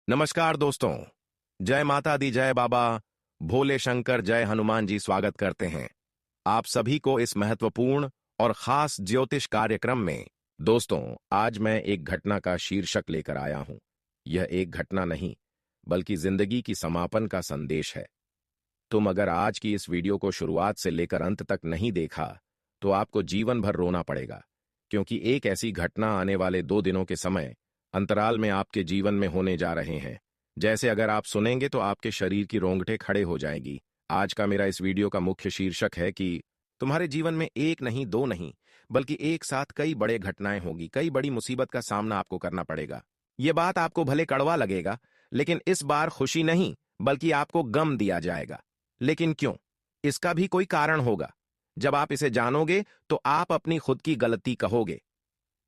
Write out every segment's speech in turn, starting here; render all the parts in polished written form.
नमस्कार दोस्तों। जय माता दी, जय बाबा भोले शंकर, जय हनुमान जी। स्वागत करते हैं आप सभी को इस महत्वपूर्ण और खास ज्योतिष कार्यक्रम में। दोस्तों, आज मैं एक घटना का शीर्षक लेकर आया हूं। यह एक घटना नहीं, बल्कि जिंदगी की समापन का संदेश है। तुम अगर आज की इस वीडियो को शुरुआत से लेकर अंत तक नहीं देखा तो आपको जीवन भर रोना पड़ेगा, क्योंकि एक ऐसी घटना आने वाले 2 दिनों के समय अंतराल में आपके जीवन में होने जा रहे हैं। जैसे अगर आप सुनेंगे तो आपके शरीर की रोंगटे खड़े हो जाएगी। आज का मेरा इस वीडियो का मुख्य शीर्षक है कि तुम्हारे जीवन में एक नहीं, दो नहीं, बल्कि एक साथ कई बड़े घटनाएं होगी, कई बड़ी मुसीबत का सामना आपको करना पड़ेगा। ये बात आपको भले कड़वा लगेगा, लेकिन इस बार खुशी नहीं बल्कि आपको गम दिया जाएगा। लेकिन क्यों? इसका भी कोई कारण होगा। जब आप इसे जानोगे तो आप अपनी खुद की गलती कहोगे।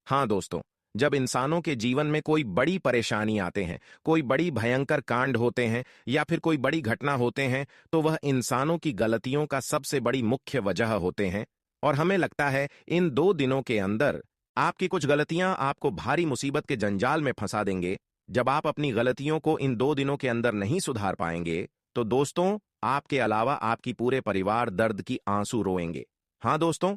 हां दोस्तों, जब इंसानों के जीवन में कोई बड़ी परेशानी आते हैं, कोई बड़ी भयंकर कांड होते हैं या फिर कोई बड़ी घटना होते हैं, तो वह इंसानों की गलतियों का सबसे बड़ी मुख्य वजह होते हैं। और हमें लगता है इन 2 दिनों के अंदर आपकी कुछ गलतियां आपको भारी मुसीबत के जंजाल में फंसा देंगे। जब आप अपनी गलतियों को इन 2 दिनों के अंदर नहीं सुधार पाएंगे तो दोस्तों, आपके अलावा आपकी पूरे परिवार दर्द की आंसू रोएंगे। हां दोस्तों,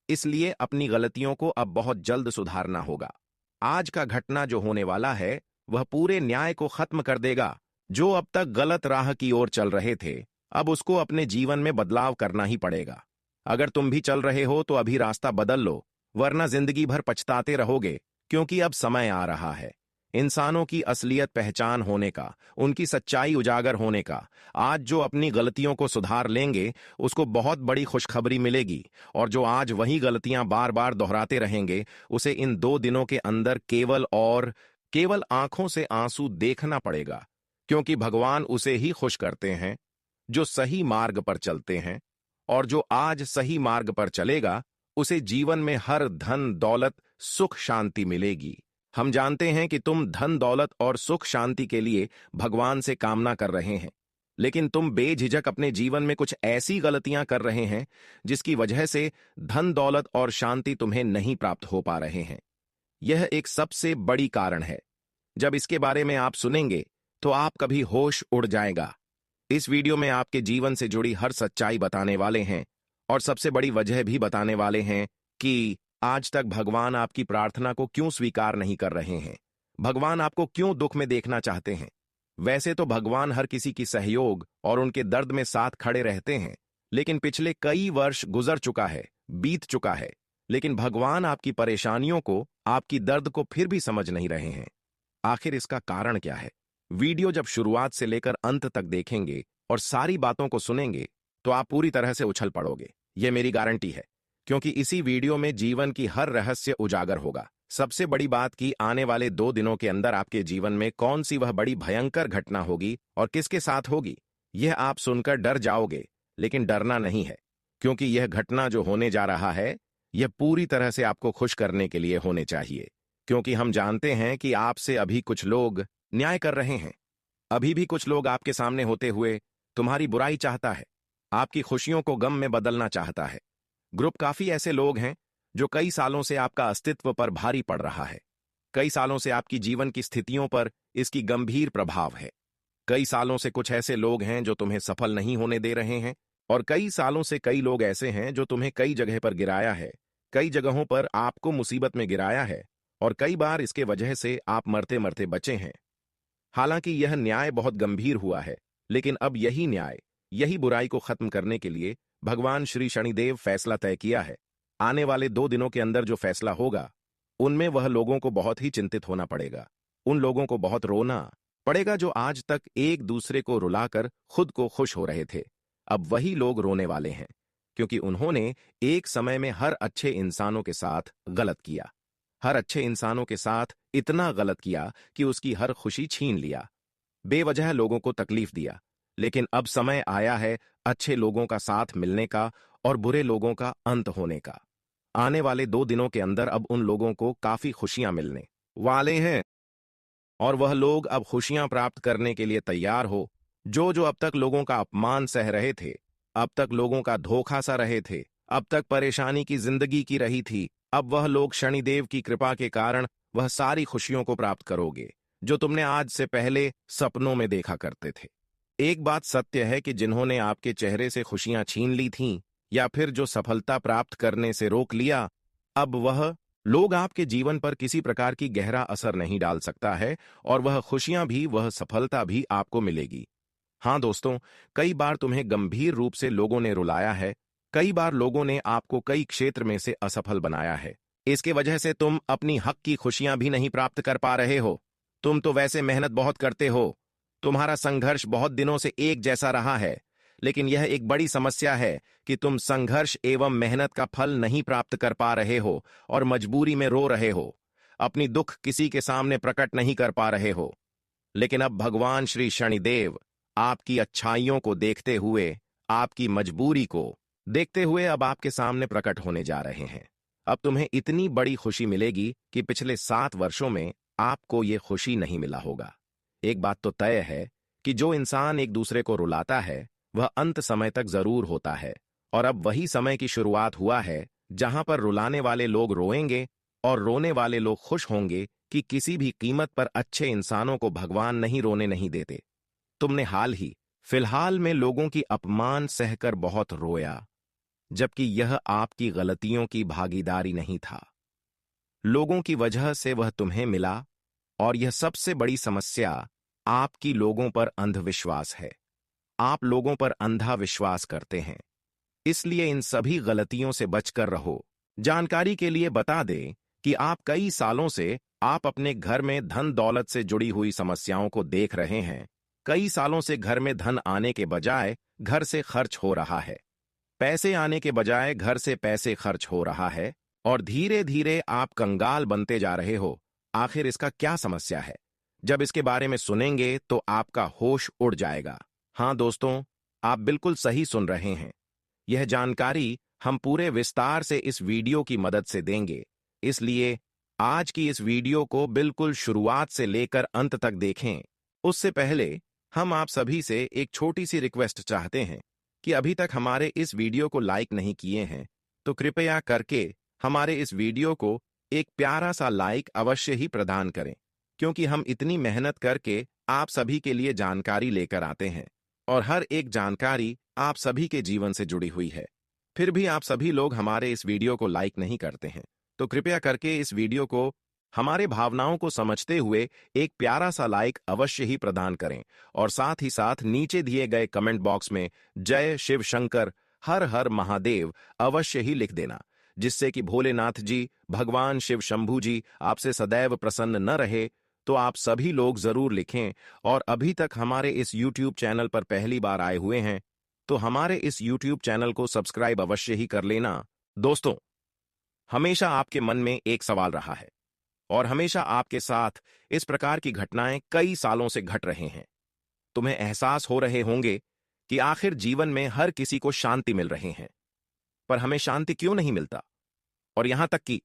इसलिए अपनी गलतियों को अब बहुत जल्द सुधारना होगा। आज का घटना जो होने वाला है वह पूरे न्याय को खत्म कर देगा। जो अब तक गलत राह की ओर चल रहे थे, अब उसको अपने जीवन में बदलाव करना ही पड़ेगा। अगर तुम भी चल रहे हो तो अभी रास्ता बदल लो, वरना जिंदगी भर पछताते रहोगे। क्योंकि अब समय आ रहा है इंसानों की असलियत पहचान होने का, उनकी सच्चाई उजागर होने का। आज जो अपनी गलतियों को सुधार लेंगे उसको बहुत बड़ी खुशखबरी मिलेगी, और जो आज वही गलतियां बार बार दोहराते रहेंगे उसे इन 2 दिनों के अंदर केवल आंखों से आंसू देखना पड़ेगा। क्योंकि भगवान उसे ही खुश करते हैं जो सही मार्ग पर चलते हैं, और जो आज सही मार्ग पर चलेगा उसे जीवन में हर धन दौलत सुख शांति मिलेगी। हम जानते हैं कि तुम धन दौलत और सुख शांति के लिए भगवान से कामना कर रहे हैं, लेकिन तुम बेझिझक अपने जीवन में कुछ ऐसी गलतियां कर रहे हैं जिसकी वजह से धन दौलत और शांति तुम्हें नहीं प्राप्त हो पा रहे हैं। यह एक सबसे बड़ी कारण है। जब इसके बारे में आप सुनेंगे तो आप कभी होश उड़ जाएगा। इस वीडियो में आपके जीवन से जुड़ी हर सच्चाई बताने वाले हैं, और सबसे बड़ी वजह भी बताने वाले हैं कि आज तक भगवान आपकी प्रार्थना को क्यों स्वीकार नहीं कर रहे हैं, भगवान आपको क्यों दुख में देखना चाहते हैं। वैसे तो भगवान हर किसी की सहयोग और उनके दर्द में साथ खड़े रहते हैं, लेकिन पिछले कई वर्ष गुजर चुका है, बीत चुका है, लेकिन भगवान आपकी परेशानियों को, आपकी दर्द को फिर भी समझ नहीं रहे हैं। आखिर इसका कारण क्या है? वीडियो जब शुरुआत से लेकर अंत तक देखेंगे और सारी बातों को सुनेंगे तो आप पूरी तरह से उछल पड़ोगे, यह मेरी गारंटी है। क्योंकि इसी वीडियो में जीवन की हर रहस्य उजागर होगा। सबसे बड़ी बात कि आने वाले 2 दिनों के अंदर आपके जीवन में कौन सी वह बड़ी भयंकर घटना होगी और किसके साथ होगी, यह आप सुनकर डर जाओगे। लेकिन डरना नहीं है, क्योंकि यह घटना जो होने जा रहा है यह पूरी तरह से आपको खुश करने के लिए होने चाहिए। क्योंकि हम जानते हैं कि आपसे अभी कुछ लोग न्याय कर रहे हैं। अभी भी कुछ लोग आपके सामने होते हुए तुम्हारी बुराई चाहता है, आपकी खुशियों को गम में बदलना चाहता है। ग्रुप काफी ऐसे लोग हैं जो कई सालों से आपका अस्तित्व पर भारी पड़ रहा है। कई सालों से आपकी जीवन की स्थितियों पर इसकी गंभीर प्रभाव है। कई सालों से कुछ ऐसे लोग हैं जो तुम्हें सफल नहीं होने दे रहे हैं, और कई सालों से कई लोग ऐसे हैं जो तुम्हें कई जगह पर गिराया है, कई जगहों पर आपको मुसीबत में गिराया है, और कई बार इसके वजह से आप मरते मरते बचे हैं। हालांकि यह न्याय बहुत गंभीर हुआ है, लेकिन अब यही न्याय, यही बुराई को खत्म करने के लिए भगवान श्री शनिदेव फैसला तय किया है। आने वाले 2 दिनों के अंदर जो फैसला होगा उनमें वह लोगों को बहुत ही चिंतित होना पड़ेगा। उन लोगों को बहुत रोना पड़ेगा जो आज तक एक दूसरे को रुलाकर खुद को खुश हो रहे थे। अब वही लोग रोने वाले हैं, क्योंकि उन्होंने एक समय में हर अच्छे इंसानों के साथ गलत किया। हर अच्छे इंसानों के साथ इतना गलत किया कि उसकी हर खुशी छीन लिया, बेवजह लोगों को तकलीफ दिया। लेकिन अब समय आया है अच्छे लोगों का साथ मिलने का और बुरे लोगों का अंत होने का। आने वाले 2 दिनों के अंदर अब उन लोगों को काफी खुशियां मिलने वाले हैं, और वह लोग अब खुशियां प्राप्त करने के लिए तैयार हो। जो जो अब तक लोगों का अपमान सह रहे थे, अब तक लोगों का धोखा सा रहे थे, अब तक परेशानी की जिंदगी की रही थी, अब वह लोग शनिदेव की कृपा के कारण वह सारी खुशियों को प्राप्त करोगे। जो तुमने आज से पहले सपनों में देखा करते थे। एक बात सत्य है कि जिन्होंने आपके चेहरे से खुशियां छीन ली थीं या फिर जो सफलता प्राप्त करने से रोक लिया, अब वह लोग आपके जीवन पर किसी प्रकार की गहरा असर नहीं डाल सकता है और वह खुशियां भी, वह सफलता भी आपको मिलेगी। हाँ दोस्तों, कई बार तुम्हें गंभीर रूप से लोगों ने रुलाया है, कई बार लोगों ने आपको कई क्षेत्र में से असफल बनाया है। इसके वजह से तुम अपनी हक की खुशियां भी नहीं प्राप्त कर पा रहे हो। तुम तो वैसे मेहनत बहुत करते हो, तुम्हारा संघर्ष बहुत दिनों से एक जैसा रहा है, लेकिन यह एक बड़ी समस्या है कि तुम संघर्ष एवं मेहनत का फल नहीं प्राप्त कर पा रहे हो और मजबूरी में रो रहे हो, अपनी दुख किसी के सामने प्रकट नहीं कर पा रहे हो। लेकिन अब भगवान श्री शनिदेव आपकी अच्छाइयों को देखते हुए, आपकी मजबूरी को देखते हुए अब आपके सामने प्रकट होने जा रहे हैं। अब तुम्हें इतनी बड़ी खुशी मिलेगी कि पिछले 7 वर्षों में आपको ये खुशी नहीं मिला होगा। एक बात तो तय है कि जो इंसान एक दूसरे को रुलाता है वह अंत समय तक जरूर होता है, और अब वही समय की शुरुआत हुआ है जहां पर रुलाने वाले लोग रोएंगे और रोने वाले लोग खुश होंगे कि किसी भी कीमत पर अच्छे इंसानों को भगवान नहीं रोने नहीं देते। तुमने फिलहाल में लोगों की अपमान सहकर बहुत रोया, जबकि यह आपकी गलतियों की भागीदारी नहीं था। लोगों की वजह से वह तुम्हें मिला, और यह सबसे बड़ी समस्या आपकी लोगों पर अंधविश्वास है। आप लोगों पर अंधा विश्वास करते हैं, इसलिए इन सभी गलतियों से बचकर रहो। जानकारी के लिए बता दें कि आप कई सालों से आप अपने घर में धन दौलत से जुड़ी हुई समस्याओं को देख रहे हैं। कई सालों से घर में धन आने के बजाय घर से खर्च हो रहा है, पैसे आने के बजाय घर से पैसे खर्च हो रहा है, और धीरे धीरे आप कंगाल बनते जा रहे हो। आखिर इसका क्या समस्या है? जब इसके बारे में सुनेंगे तो आपका होश उड़ जाएगा। हाँ दोस्तों, आप बिल्कुल सही सुन रहे हैं। यह जानकारी हम पूरे विस्तार से इस वीडियो की मदद से देंगे, इसलिए आज की इस वीडियो को बिल्कुल शुरुआत से लेकर अंत तक देखें। उससे पहले हम आप सभी से एक छोटी सी रिक्वेस्ट चाहते हैं कि अभी तक हमारे इस वीडियो को लाइक नहीं किए हैं तो कृपया करके हमारे इस वीडियो को एक प्यारा सा लाइक अवश्य ही प्रदान करें, क्योंकि हम इतनी मेहनत करके आप सभी के लिए जानकारी लेकर आते हैं और हर एक जानकारी आप सभी के जीवन से जुड़ी हुई है। फिर भी आप सभी लोग हमारे इस वीडियो को लाइक नहीं करते हैं, तो कृपया करके इस वीडियो को हमारे भावनाओं को समझते हुए एक प्यारा सा लाइक अवश्य ही प्रदान करें, और साथ ही साथ नीचे दिए गए कमेंट बॉक्स में जय शिव शंकर, हर हर महादेव अवश्य ही लिख देना, जिससे कि भोलेनाथ जी, भगवान शिव शंभू जी आपसे सदैव प्रसन्न न रहे। तो आप सभी लोग जरूर लिखें, और अभी तक हमारे इस YouTube चैनल पर पहली बार आए हुए हैं तो हमारे इस YouTube चैनल को सब्सक्राइब अवश्य ही कर लेना। दोस्तों, हमेशा आपके मन में एक सवाल रहा है और हमेशा आपके साथ इस प्रकार की घटनाएं कई सालों से घट रहे हैं। तुम्हें एहसास हो रहे होंगे कि आखिर जीवन में हर किसी को शांति मिल रहे हैं, पर हमें शांति क्यों नहीं मिलता, और यहां तक कि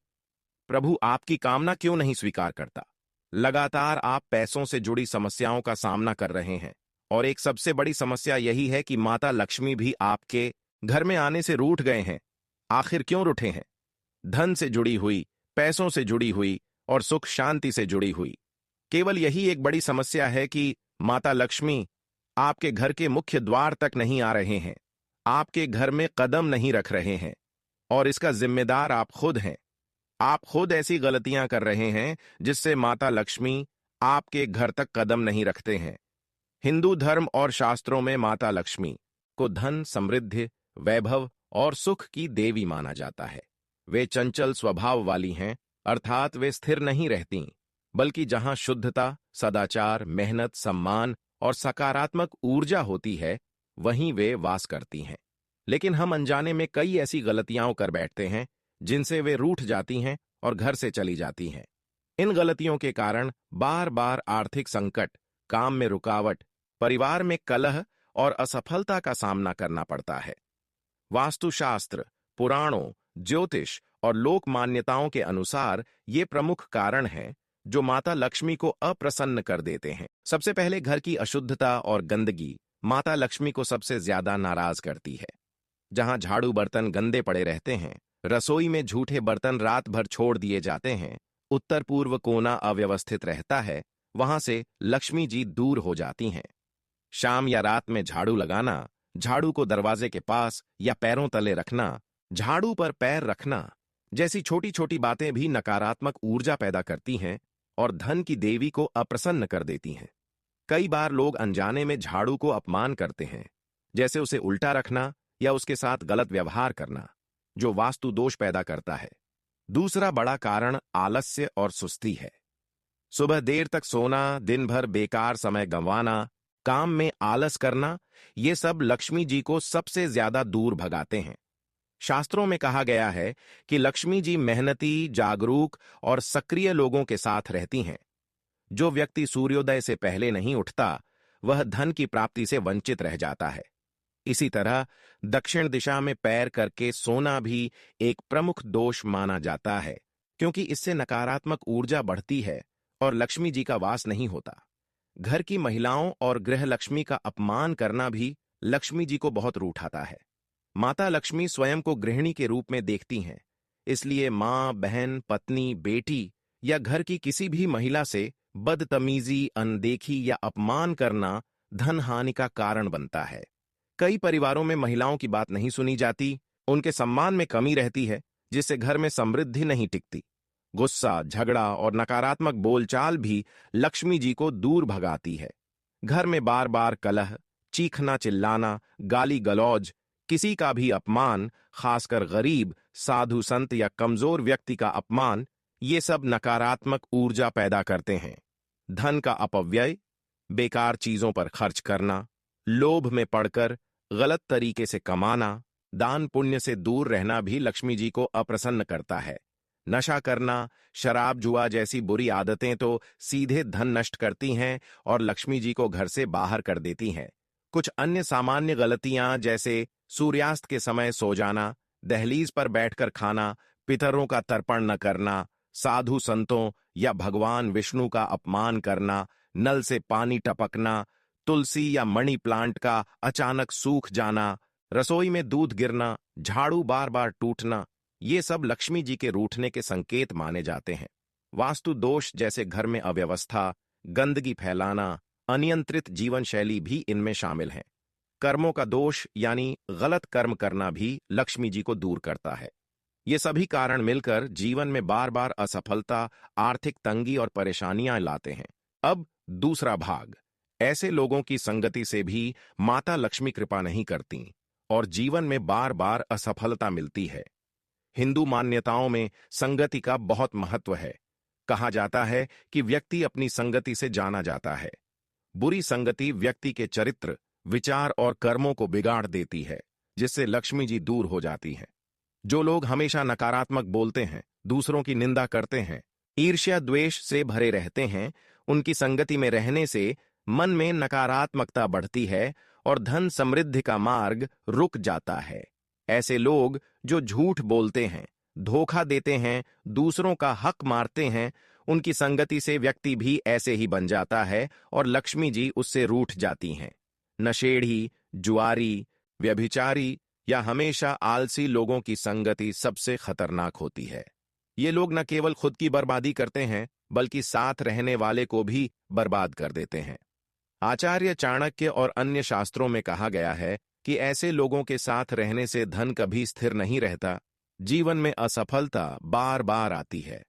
प्रभु आपकी कामना क्यों नहीं स्वीकार करता। लगातार आप पैसों से जुड़ी समस्याओं का सामना कर रहे हैं, और एक सबसे बड़ी समस्या यही है कि माता लक्ष्मी भी आपके घर में आने से रूठ गए हैं। आखिर क्यों रूठे हैं? धन से जुड़ी हुई, पैसों से जुड़ी हुई और सुख शांति से जुड़ी हुई केवल यही एक बड़ी समस्या है कि माता लक्ष्मी आपके घर के मुख्य द्वार तक नहीं आ रहे हैं, आपके घर में कदम नहीं रख रहे हैं, और इसका जिम्मेदार आप खुद हैं। आप खुद ऐसी गलतियां कर रहे हैं जिससे माता लक्ष्मी आपके घर तक कदम नहीं रखते हैं। हिंदू धर्म और शास्त्रों में माता लक्ष्मी को धन, समृद्धि, वैभव और सुख की देवी माना जाता है। वे चंचल स्वभाव वाली हैं, अर्थात वे स्थिर नहीं रहती, बल्कि जहां शुद्धता, सदाचार, मेहनत, सम्मान और सकारात्मक ऊर्जा होती है वहीं वे वास करती हैं। लेकिन हम अनजाने में कई ऐसी गलतियां कर बैठते हैं जिनसे वे रूठ जाती हैं और घर से चली जाती हैं। इन गलतियों के कारण बार बार आर्थिक संकट, काम में रुकावट, परिवार में कलह और असफलता का सामना करना पड़ता है। वास्तुशास्त्र, पुराणों, ज्योतिष और लोक मान्यताओं के अनुसार ये प्रमुख कारण हैं जो माता लक्ष्मी को अप्रसन्न कर देते हैं। सबसे पहले घर की अशुद्धता और गंदगी माता लक्ष्मी को सबसे ज्यादा नाराज करती है। जहां झाड़ू बर्तन गंदे पड़े रहते हैं, रसोई में झूठे बर्तन रात भर छोड़ दिए जाते हैं, उत्तर पूर्व कोना अव्यवस्थित रहता है, वहां से लक्ष्मी जी दूर हो जाती हैं। शाम या रात में झाड़ू लगाना, झाड़ू को दरवाजे के पास या पैरों तले रखना, झाड़ू पर पैर रखना जैसी छोटी छोटी बातें भी नकारात्मक ऊर्जा पैदा करती हैं और धन की देवी को अप्रसन्न कर देती हैं। कई बार लोग अनजाने में झाड़ू को अपमान करते हैं, जैसे उसे उल्टा रखना या उसके साथ गलत व्यवहार करना, जो वास्तु दोष पैदा करता है। दूसरा बड़ा कारण आलस्य और सुस्ती है। सुबह देर तक सोना, दिन भर बेकार समय गंवाना, काम में आलस करना, ये सब लक्ष्मी जी को सबसे ज्यादा दूर भगाते हैं। शास्त्रों में कहा गया है कि लक्ष्मी जी मेहनती, जागरूक और सक्रिय लोगों के साथ रहती हैं। जो व्यक्ति सूर्योदय से पहले नहीं उठता, वह धन की प्राप्ति से वंचित रह जाता है। इसी तरह दक्षिण दिशा में पैर करके सोना भी एक प्रमुख दोष माना जाता है, क्योंकि इससे नकारात्मक ऊर्जा बढ़ती है और लक्ष्मी जी का वास नहीं होता। घर की महिलाओं और गृह लक्ष्मी का अपमान करना भी लक्ष्मी जी को बहुत रूठाता है। माता लक्ष्मी स्वयं को गृहिणी के रूप में देखती हैं, इसलिए मां, बहन, पत्नी, बेटी या घर की किसी भी महिला से बदतमीजी, अनदेखी या अपमान करना धन हानि का कारण बनता है। कई परिवारों में महिलाओं की बात नहीं सुनी जाती, उनके सम्मान में कमी रहती है, जिससे घर में समृद्धि नहीं टिकती। गुस्सा, झगड़ा और नकारात्मक बोलचाल भी लक्ष्मी जी को दूर भगाती है। घर में बार बार कलह, चीखना, चिल्लाना, गाली गलौज, किसी का भी अपमान, खासकर गरीब, साधु संत या कमजोर व्यक्ति का अपमान, ये सब नकारात्मक ऊर्जा पैदा करते हैं। धन का अपव्यय, बेकार चीजों पर खर्च करना, लोभ में पड़कर गलत तरीके से कमाना, दान पुण्य से दूर रहना भी लक्ष्मी जी को अप्रसन्न करता है। नशा करना, शराब, जुआ जैसी बुरी आदतें तो सीधे धन नष्ट करती हैं और लक्ष्मी जी को घर से बाहर कर देती हैं। कुछ अन्य सामान्य गलतियां, जैसे सूर्यास्त के समय सो जाना, दहलीज पर बैठकर खाना, पितरों का तर्पण न करना, साधु संतों या भगवान विष्णु का अपमान करना, नल से पानी टपकना, तुलसी या मनी प्लांट का अचानक सूख जाना, रसोई में दूध गिरना, झाड़ू बार बार टूटना, ये सब लक्ष्मी जी के रूठने के संकेत माने जाते हैं। वास्तु दोष जैसे घर में अव्यवस्था, गंदगी फैलाना, अनियंत्रित जीवन शैली भी इनमें शामिल हैं। कर्मों का दोष यानी गलत कर्म करना भी लक्ष्मी जी को दूर करता है। ये सभी कारण मिलकर जीवन में बार बार असफलता, आर्थिक तंगी और परेशानियां लाते हैं। अब दूसरा भाग, ऐसे लोगों की संगति से भी माता लक्ष्मी कृपा नहीं करती और जीवन में बार बार असफलता मिलती है। हिंदू मान्यताओं में संगति का बहुत महत्व है। कहा जाता है कि व्यक्ति अपनी संगति से जाना जाता है। बुरी संगति व्यक्ति के चरित्र, विचार और कर्मों को बिगाड़ देती है, जिससे लक्ष्मी जी दूर हो जाती हैं। जो लोग हमेशा नकारात्मक बोलते हैं, दूसरों की निंदा करते हैं, ईर्ष्या द्वेष से भरे रहते हैं, उनकी संगति में रहने से मन में नकारात्मकता बढ़ती है और धन समृद्धि का मार्ग रुक जाता है। ऐसे लोग जो झूठ बोलते हैं, धोखा देते हैं, दूसरों का हक मारते हैं, उनकी संगति से व्यक्ति भी ऐसे ही बन जाता है और लक्ष्मी जी उससे रूठ जाती हैं। नशेड़ी, जुआरी, व्यभिचारी या हमेशा आलसी लोगों की संगति सबसे खतरनाक होती है। ये लोग न केवल खुद की बर्बादी करते हैं, बल्कि साथ रहने वाले को भी बर्बाद कर देते हैं। आचार्य चाणक्य और अन्य शास्त्रों में कहा गया है कि ऐसे लोगों के साथ रहने से धन कभी स्थिर नहीं रहता, जीवन में असफलता बार बार आती है।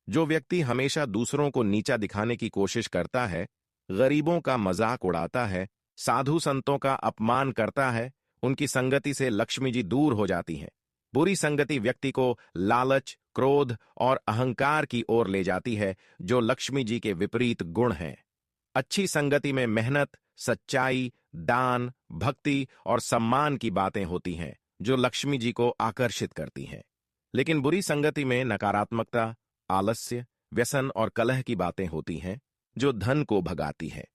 जो व्यक्ति हमेशा दूसरों को नीचा दिखाने की कोशिश करता है, गरीबों का मजाक उड़ाता है, साधु संतों का अपमान करता है, उनकी संगति से लक्ष्मी जी दूर हो जाती हैं। बुरी संगति व्यक्ति को लालच, क्रोध और अहंकार की ओर ले जाती है, जो लक्ष्मी जी के विपरीत गुण हैं। अच्छी संगति में मेहनत, सच्चाई, दान, भक्ति और सम्मान की बातें होती हैं, जो लक्ष्मी जी को आकर्षित करती हैं। लेकिन बुरी संगति में नकारात्मकता, आलस्य, व्यसन और कलह की बातें होती हैं, जो धन को भगाती हैं।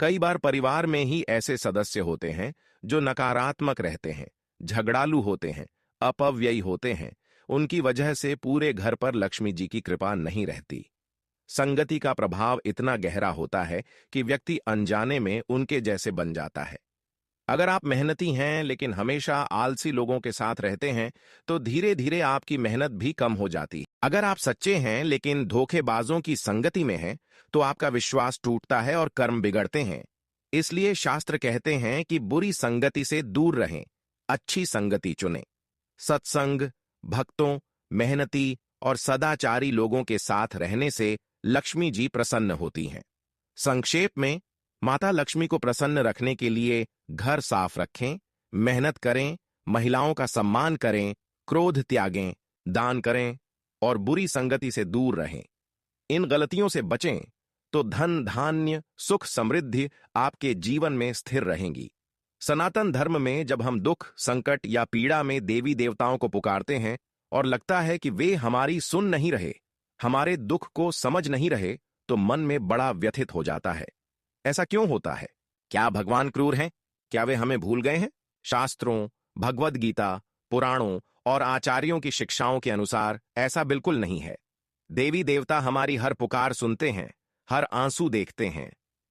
कई बार परिवार में ही ऐसे सदस्य होते हैं जो नकारात्मक रहते हैं, झगड़ालू होते हैं, अपव्ययी होते हैं। उनकी वजह से पूरे घर पर लक्ष्मी जी की कृपा नहीं रहती। संगति का प्रभाव इतना गहरा होता है कि व्यक्ति अनजाने में उनके जैसे बन जाता है। अगर आप मेहनती हैं लेकिन हमेशा आलसी लोगों के साथ रहते हैं तो धीरे धीरे आपकी मेहनत भी कम हो जाती है। अगर आप सच्चे हैं लेकिन धोखेबाजों की संगति में हैं तो आपका विश्वास टूटता है और कर्म बिगड़ते हैं। इसलिए शास्त्र कहते हैं कि बुरी संगति से दूर रहें, अच्छी संगति चुनें। सत्संग, भक्तों, मेहनती और सदाचारी लोगों के साथ रहने से लक्ष्मी जी प्रसन्न होती हैं। संक्षेप में, माता लक्ष्मी को प्रसन्न रखने के लिए घर साफ रखें, मेहनत करें, महिलाओं का सम्मान करें, क्रोध त्यागें, दान करें और बुरी संगति से दूर रहें। इन गलतियों से बचें तो धन, धान्य, सुख, समृद्धि आपके जीवन में स्थिर रहेंगी। सनातन धर्म में जब हम दुख, संकट या पीड़ा में देवी देवताओं को पुकारते हैं और लगता है कि वे हमारी सुन नहीं रहे, हमारे दुख को समझ नहीं रहे, तो मन में बड़ा व्यथित हो जाता है। ऐसा क्यों होता है? क्या भगवान क्रूर हैं? क्या वे हमें भूल गए हैं? शास्त्रों, भगवद गीता, पुराणों और आचार्यों की शिक्षाओं के अनुसार ऐसा बिल्कुल नहीं है। देवी देवता हमारी हर पुकार सुनते हैं, हर आंसू देखते हैं,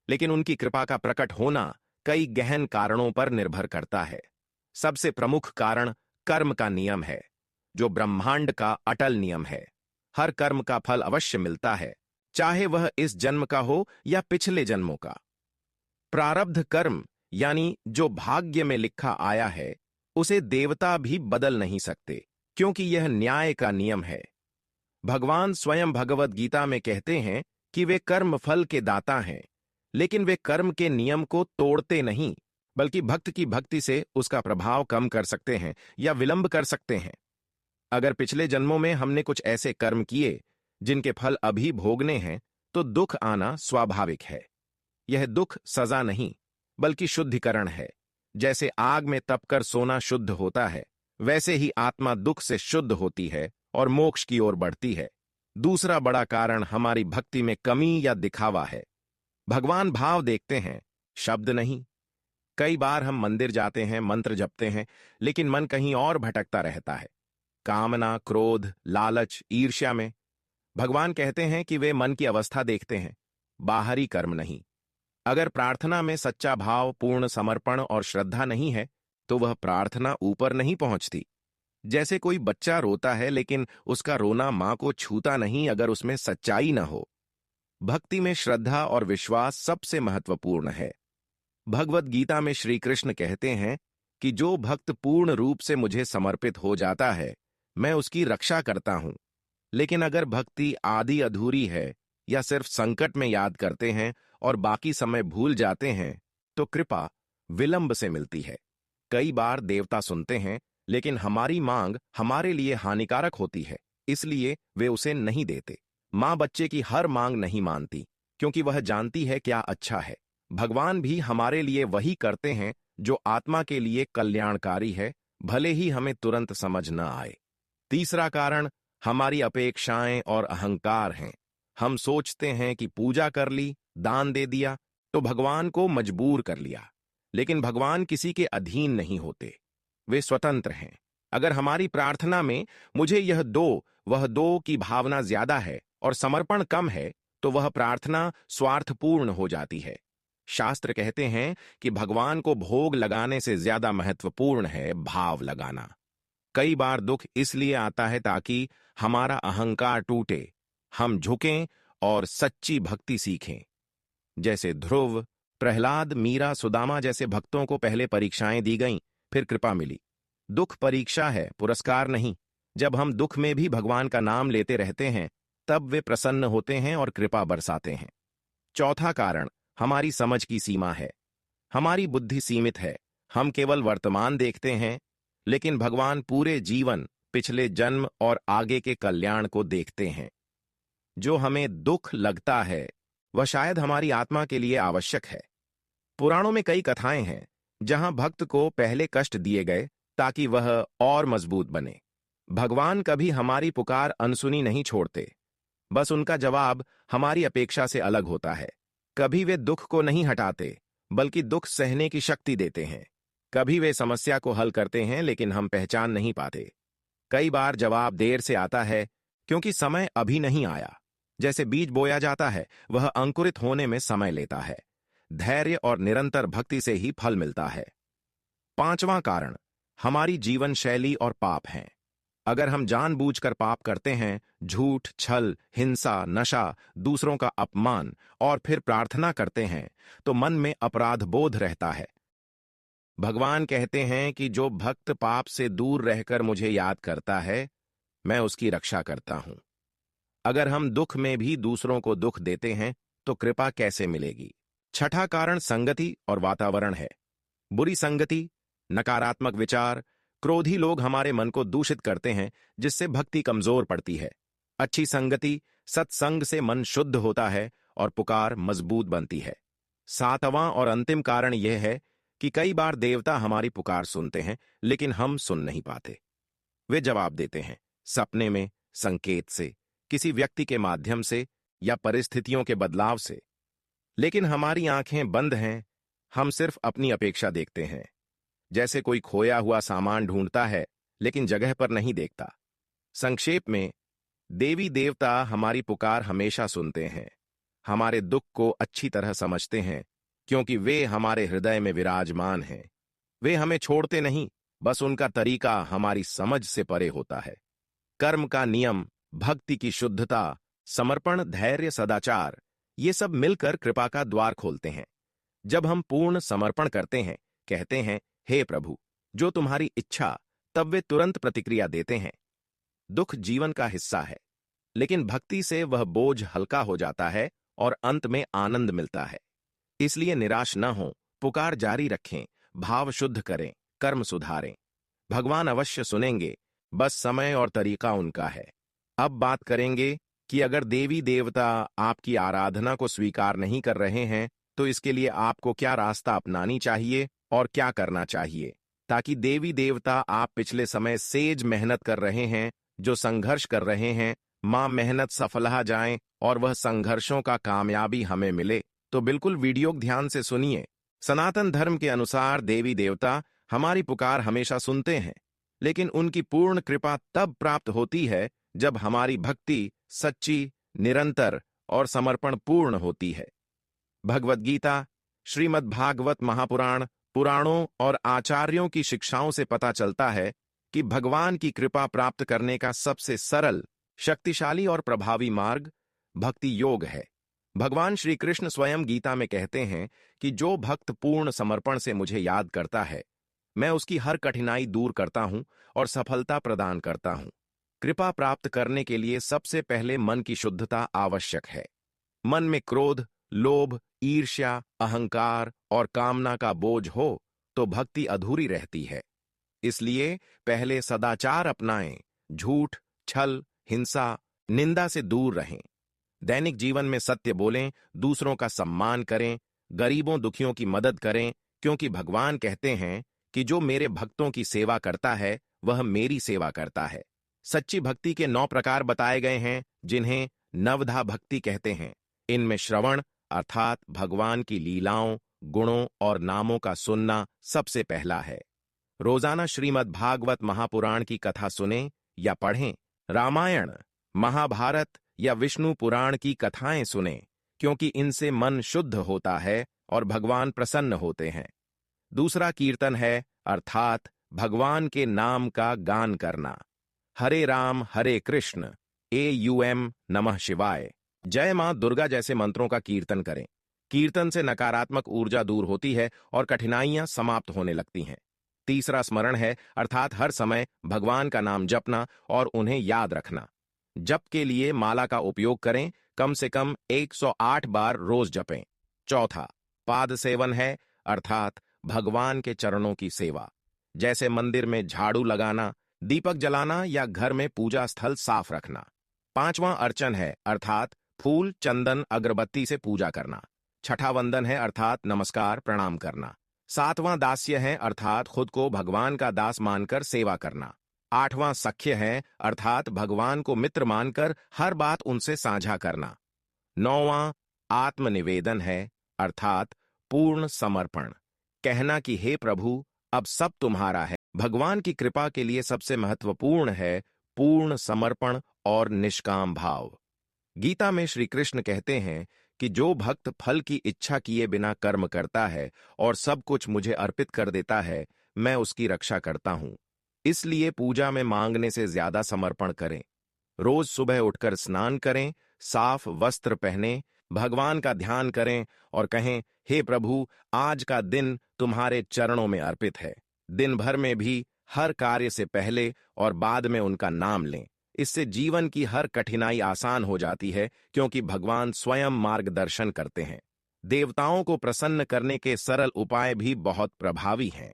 लेकिन उनकी कृपा का प्रकट होना कई गहन कारणों पर निर्भर करता है। सबसे प्रमुख कारण कर्म का नियम है, जो ब्रह्मांड का अटल नियम है। हर कर्म का फल अवश्य मिलता है, चाहे वह इस जन्म का हो या पिछले जन्मों का। प्रारब्ध कर्म यानी जो भाग्य में लिखा आया है, उसे देवता भी बदल नहीं सकते, क्योंकि यह न्याय का नियम है। भगवान स्वयं भगवद गीता में कहते हैं कि वे कर्म फल के दाता हैं, लेकिन वे कर्म के नियम को तोड़ते नहीं, बल्कि भक्त की भक्ति से उसका प्रभाव कम कर सकते हैं या विलंब कर सकते हैं। अगर पिछले जन्मों में हमने कुछ ऐसे कर्म किए जिनके फल अभी भोगने हैं, तो दुख आना स्वाभाविक है। यह दुख सजा नहीं, बल्कि शुद्धिकरण है। जैसे आग में तपकर सोना शुद्ध होता है, वैसे ही आत्मा दुख से शुद्ध होती है और मोक्ष की ओर बढ़ती है। दूसरा बड़ा कारण हमारी भक्ति में कमी या दिखावा है। भगवान भाव देखते हैं, शब्द नहीं। कई बार हम मंदिर जाते हैं, मंत्र जपते हैं, लेकिन मन कहीं और भटकता रहता है, कामना, क्रोध, लालच, ईर्ष्या में। भगवान कहते हैं कि वे मन की अवस्था देखते हैं, बाहरी कर्म नहीं। अगर प्रार्थना में सच्चा भाव, पूर्ण समर्पण और श्रद्धा नहीं है, तो वह प्रार्थना ऊपर नहीं पहुंचती। जैसे कोई बच्चा रोता है लेकिन उसका रोना मां को छूता नहीं अगर उसमें सच्चाई न हो। भक्ति में श्रद्धा और विश्वास सबसे महत्वपूर्ण है। भगवद गीता में श्री कृष्ण कहते हैं कि जो भक्त पूर्ण रूप से मुझे समर्पित हो जाता है, मैं उसकी रक्षा करता हूं। लेकिन अगर भक्ति आधी अधूरी है या सिर्फ संकट में याद करते हैं और बाकी समय भूल जाते हैं, तो कृपा विलंब से मिलती है। कई बार देवता सुनते हैं, लेकिन हमारी मांग हमारे लिए हानिकारक होती है, इसलिए वे उसे नहीं देते। मां बच्चे की हर मांग नहीं मानती, क्योंकि वह जानती है क्या अच्छा है। भगवान भी हमारे लिए वही करते हैं जो आत्मा के लिए कल्याणकारी है, भले ही हमें तुरंत समझ न आए। तीसरा कारण हमारी अपेक्षाएं और अहंकार हैं। हम सोचते हैं कि पूजा कर ली, दान दे दिया, तो भगवान को मजबूर कर लिया। लेकिन भगवान किसी के अधीन नहीं होते, वे स्वतंत्र हैं। अगर हमारी प्रार्थना में मुझे यह दो, वह दो की भावना ज्यादा है और समर्पण कम है, तो वह प्रार्थना स्वार्थपूर्ण हो जाती है। शास्त्र कहते हैं कि भगवान को भोग लगाने से ज्यादा महत्वपूर्ण है भाव लगाना। कई बार दुख इसलिए आता है ताकि हमारा अहंकार टूटे, हम झुकें और सच्ची भक्ति सीखें। जैसे ध्रुव, प्रहलाद, मीरा, सुदामा जैसे भक्तों को पहले परीक्षाएं दी गईं, फिर कृपा मिली। दुख परीक्षा है, पुरस्कार नहीं। जब हम दुख में भी भगवान का नाम लेते रहते हैं, तब वे प्रसन्न होते हैं और कृपा बरसाते हैं। चौथा कारण हमारी समझ की सीमा है। हमारी बुद्धि सीमित है, हम केवल वर्तमान देखते हैं, लेकिन भगवान पूरे जीवन, पिछले जन्म और आगे के कल्याण को देखते हैं। जो हमें दुख लगता है, वह शायद हमारी आत्मा के लिए आवश्यक है। पुराणों में कई कथाएं हैं जहां भक्त को पहले कष्ट दिए गए ताकि वह और मजबूत बने। भगवान कभी हमारी पुकार अनसुनी नहीं छोड़ते, बस उनका जवाब हमारी अपेक्षा से अलग होता है। कभी वे दुख को नहीं हटाते, बल्कि दुख सहने की शक्ति देते हैं। कभी वे समस्या को हल करते हैं, लेकिन हम पहचान नहीं पाते। कई बार जवाब देर से आता है, क्योंकि समय अभी नहीं आया। जैसे बीज बोया जाता है, वह अंकुरित होने में समय लेता है। धैर्य और निरंतर भक्ति से ही फल मिलता है। पांचवां कारण हमारी जीवन शैली और पाप हैं। अगर हम जानबूझकर पाप करते हैं, झूठ, छल, हिंसा, नशा, दूसरों का अपमान और फिर प्रार्थना करते हैं, तो मन में अपराध बोध रहता है। भगवान कहते हैं कि जो भक्त पाप से दूर रहकर मुझे याद करता है, मैं उसकी रक्षा करता हूं। अगर हम दुख में भी दूसरों को दुख देते हैं, तो कृपा कैसे मिलेगी? छठा कारण संगति और वातावरण है। बुरी संगति, नकारात्मक विचार, क्रोधी लोग हमारे मन को दूषित करते हैं, जिससे भक्ति कमजोर पड़ती है। अच्छी संगति, सत्संग से मन शुद्ध होता है और पुकार मजबूत बनती है। सातवां और अंतिम कारण यह है कि कई बार देवता हमारी पुकार सुनते हैं, लेकिन हम सुन नहीं पाते। वे जवाब देते हैं, सपने में, संकेत से, किसी व्यक्ति के माध्यम से या परिस्थितियों के बदलाव से। लेकिन हमारी आंखें बंद हैं, हम सिर्फ अपनी अपेक्षा देखते हैं। जैसे कोई खोया हुआ सामान ढूंढता है, लेकिन जगह पर नहीं देखता। संक्षेप में, देवी देवता हमारी पुकार हमेशा सुनते हैं, हमारे दुख को अच्छी तरह समझते हैं, क्योंकि वे हमारे हृदय में विराजमान हैं। वे हमें छोड़ते नहीं, बस उनका तरीका हमारी समझ से परे होता है। कर्म का नियम, भक्ति की शुद्धता, समर्पण, धैर्य, सदाचार, ये सब मिलकर कृपा का द्वार खोलते हैं। जब हम पूर्ण समर्पण करते हैं, कहते हैं, हे प्रभु, जो तुम्हारी इच्छा, तब वे तुरंत प्रतिक्रिया देते हैं। दुख जीवन का हिस्सा है, लेकिन भक्ति से वह बोझ हल्का हो जाता है और अंत में आनंद मिलता है। इसलिए निराश न हो, पुकार जारी रखें, भाव शुद्ध करें, कर्म सुधारें। भगवान अवश्य सुनेंगे, बस समय और तरीका उनका है। अब बात करेंगे कि अगर देवी देवता आपकी आराधना को स्वीकार नहीं कर रहे हैं, तो इसके लिए आपको क्या रास्ता अपनानी चाहिए और क्या करना चाहिए, ताकि देवी देवता आप पिछले समय सेज मेहनत कर रहे हैं, जो संघर्ष कर रहे हैं, मां मेहनत सफलहा जाएं और वह संघर्षों का कामयाबी हमें मिले। तो बिल्कुल वीडियो ध्यान से सुनिए। सनातन धर्म के अनुसार देवी देवता हमारी पुकार हमेशा सुनते हैं, लेकिन उनकी पूर्ण कृपा तब प्राप्त होती है जब हमारी भक्ति सच्ची, निरंतर और समर्पण पूर्ण होती है। भगवद गीता, श्रीमद् भागवत महापुराण, पुराणों और आचार्यों की शिक्षाओं से पता चलता है कि भगवान की कृपा प्राप्त करने का सबसे सरल, शक्तिशाली और प्रभावी मार्ग भक्ति योग है। भगवान श्री कृष्ण स्वयं गीता में कहते हैं कि जो भक्त पूर्ण समर्पण से मुझे याद करता है, मैं उसकी हर कठिनाई दूर करता हूं और सफलता प्रदान करता हूं। कृपा प्राप्त करने के लिए सबसे पहले मन की शुद्धता आवश्यक है। मन में क्रोध, लोभ, ईर्ष्या, अहंकार और कामना का बोझ हो तो भक्ति अधूरी रहती है। इसलिए पहले सदाचार अपनाएं, झूठ, छल, हिंसा, निंदा से दूर रहें। दैनिक जीवन में सत्य बोलें, दूसरों का सम्मान करें, गरीबों दुखियों की मदद करें, क्योंकि भगवान कहते हैं कि जो मेरे भक्तों की सेवा करता है, वह मेरी सेवा करता है। सच्ची भक्ति के 9 प्रकार बताए गए हैं, जिन्हें नवधा भक्ति कहते हैं। इनमें श्रवण अर्थात भगवान की लीलाओं, गुणों और नामों का सुनना सबसे पहला है। रोजाना श्रीमद् भागवत महापुराण की कथा सुनें या पढ़ें। रामायण, महाभारत या विष्णु पुराण की कथाएं सुनें, क्योंकि इनसे मन शुद्ध होता है और भगवान प्रसन्न होते हैं। दूसरा कीर्तन है, अर्थात भगवान के नाम का गान करना। हरे राम हरे कृष्ण, AUM नमः शिवाय, जय मां दुर्गा जैसे मंत्रों का कीर्तन करें। कीर्तन से नकारात्मक ऊर्जा दूर होती है और कठिनाइयां समाप्त होने लगती हैं। तीसरा स्मरण है, अर्थात हर समय भगवान का नाम जपना और उन्हें याद रखना। जप के लिए माला का उपयोग करें, कम से कम 108 बार रोज जपें। चौथा पाद सेवन है, अर्थात भगवान के चरणों की सेवा, जैसे मंदिर में झाड़ू लगाना, दीपक जलाना या घर में पूजा स्थल साफ रखना। पांचवां अर्चन है, अर्थात फूल, चंदन, अगरबत्ती से पूजा करना। छठा वंदन है, अर्थात नमस्कार प्रणाम करना। सातवां दास्य है, अर्थात खुद को भगवान का दास मानकर सेवा करना। आठवां सख्य है, अर्थात भगवान को मित्र मानकर हर बात उनसे साझा करना। नौवां आत्मनिवेदन है, अर्थात पूर्ण समर्पण, कहना कि हे प्रभु, अब सब तुम्हारा है। भगवान की कृपा के लिए सबसे महत्वपूर्ण है पूर्ण समर्पण और निष्काम भाव। गीता में श्री कृष्ण कहते हैं कि जो भक्त फल की इच्छा किए बिना कर्म करता है और सब कुछ मुझे अर्पित कर देता है, मैं उसकी रक्षा करता हूं। इसलिए पूजा में मांगने से ज्यादा समर्पण करें। रोज सुबह उठकर स्नान करें, साफ वस्त्र पहनें, भगवान का ध्यान करें और कहें, हे प्रभु, आज का दिन तुम्हारे चरणों में अर्पित है। दिन भर में भी हर कार्य से पहले और बाद में उनका नाम लें। इससे जीवन की हर कठिनाई आसान हो जाती है, क्योंकि भगवान स्वयं मार्गदर्शन करते हैं। देवताओं को प्रसन्न करने के सरल उपाय भी बहुत प्रभावी हैं।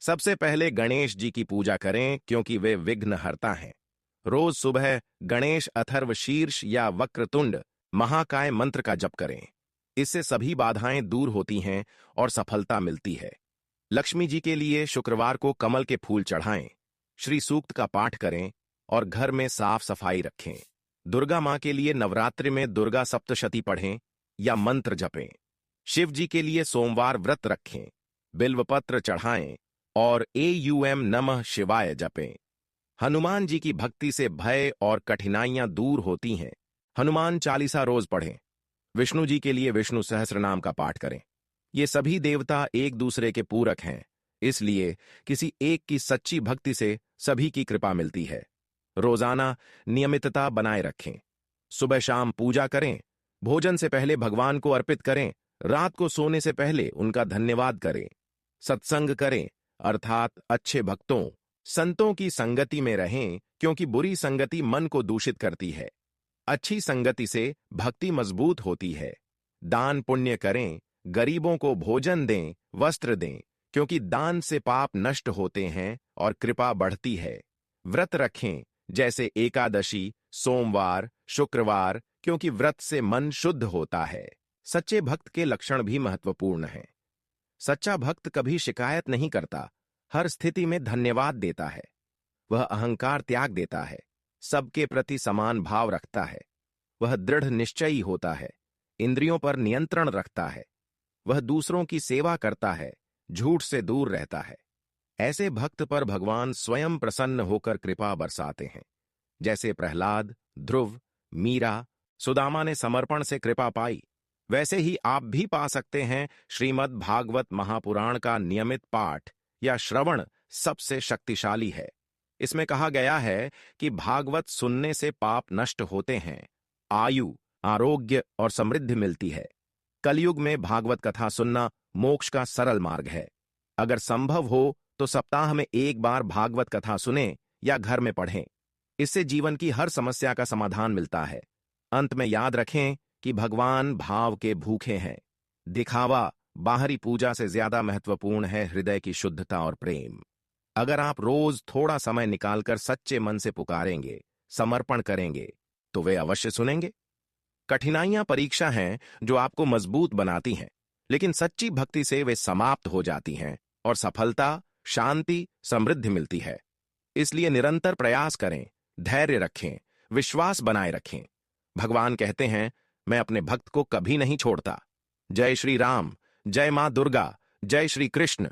सबसे पहले गणेश जी की पूजा करें, क्योंकि वे विघ्नहर्ता हैं। रोज सुबह गणेश अथर्व शीर्ष या वक्रतुंड महाकाय मंत्र का जप करें। इससे सभी बाधाएं दूर होती हैं और सफलता मिलती है। लक्ष्मी जी के लिए शुक्रवार को कमल के फूल चढ़ाएं, श्री सूक्त का पाठ करें और घर में साफ सफाई रखें। दुर्गा मां के लिए नवरात्रि में दुर्गा सप्तशती पढ़ें या मंत्र जपें। शिव जी के लिए सोमवार व्रत रखें, बिल्वपत्र चढ़ाएं और एयूएम नमः शिवाय जपें। हनुमान जी की भक्ति से भय और कठिनाइयां दूर होती हैं। हनुमान चालीसा रोज पढ़ें। विष्णु जी के लिए विष्णु सहस्रनाम का पाठ करें। ये सभी देवता एक दूसरे के पूरक हैं, इसलिए किसी एक की सच्ची भक्ति से सभी की कृपा मिलती है। रोजाना नियमितता बनाए रखें। सुबह शाम पूजा करें, भोजन से पहले भगवान को अर्पित करें, रात को सोने से पहले उनका धन्यवाद करें। सत्संग करें, अर्थात अच्छे भक्तों, संतों की संगति में रहें, क्योंकि बुरी संगति मन को दूषित करती है। अच्छी संगति से भक्ति मजबूत होती है। दान पुण्य करें, गरीबों को भोजन दें, वस्त्र दें, क्योंकि दान से पाप नष्ट होते हैं और कृपा बढ़ती है। व्रत रखें, जैसे एकादशी, सोमवार, शुक्रवार, क्योंकि व्रत से मन शुद्ध होता है। सच्चे भक्त के लक्षण भी महत्वपूर्ण हैं। सच्चा भक्त कभी शिकायत नहीं करता, हर स्थिति में धन्यवाद देता है। वह अहंकार त्याग देता है, सबके प्रति समान भाव रखता है। वह दृढ़ निश्चयी होता है, इंद्रियों पर नियंत्रण रखता है। वह दूसरों की सेवा करता है, झूठ से दूर रहता है। ऐसे भक्त पर भगवान स्वयं प्रसन्न होकर कृपा बरसाते हैं। जैसे प्रहलाद, ध्रुव, मीरा, सुदामा ने समर्पण से कृपा पाई, वैसे ही आप भी पा सकते हैं। श्रीमद् भागवत महापुराण का नियमित पाठ या श्रवण सबसे शक्तिशाली है। इसमें कहा गया है कि भागवत सुनने से पाप नष्ट होते हैं, आयु, आरोग्य और समृद्धि मिलती है। कलयुग में भागवत कथा सुनना मोक्ष का सरल मार्ग है। अगर संभव हो तो सप्ताह में एक बार भागवत कथा सुनें या घर में पढ़ें। इससे जीवन की हर समस्या का समाधान मिलता है। अंत में याद रखें कि भगवान भाव के भूखे हैं। दिखावा, बाहरी पूजा से ज्यादा महत्वपूर्ण है हृदय की शुद्धता और प्रेम। अगर आप रोज थोड़ा समय निकालकर सच्चे मन से पुकारेंगे, समर्पण करेंगे, तो वे अवश्य सुनेंगे। कठिनाइयां परीक्षा हैं जो आपको मजबूत बनाती हैं, लेकिन सच्ची भक्ति से वे समाप्त हो जाती हैं और सफलता, शांति, समृद्धि मिलती है। इसलिए निरंतर प्रयास करें, धैर्य रखें, विश्वास बनाए रखें। भगवान कहते हैं, मैं अपने भक्त को कभी नहीं छोड़ता। जय श्री राम, जय मां दुर्गा, जय श्री कृष्ण।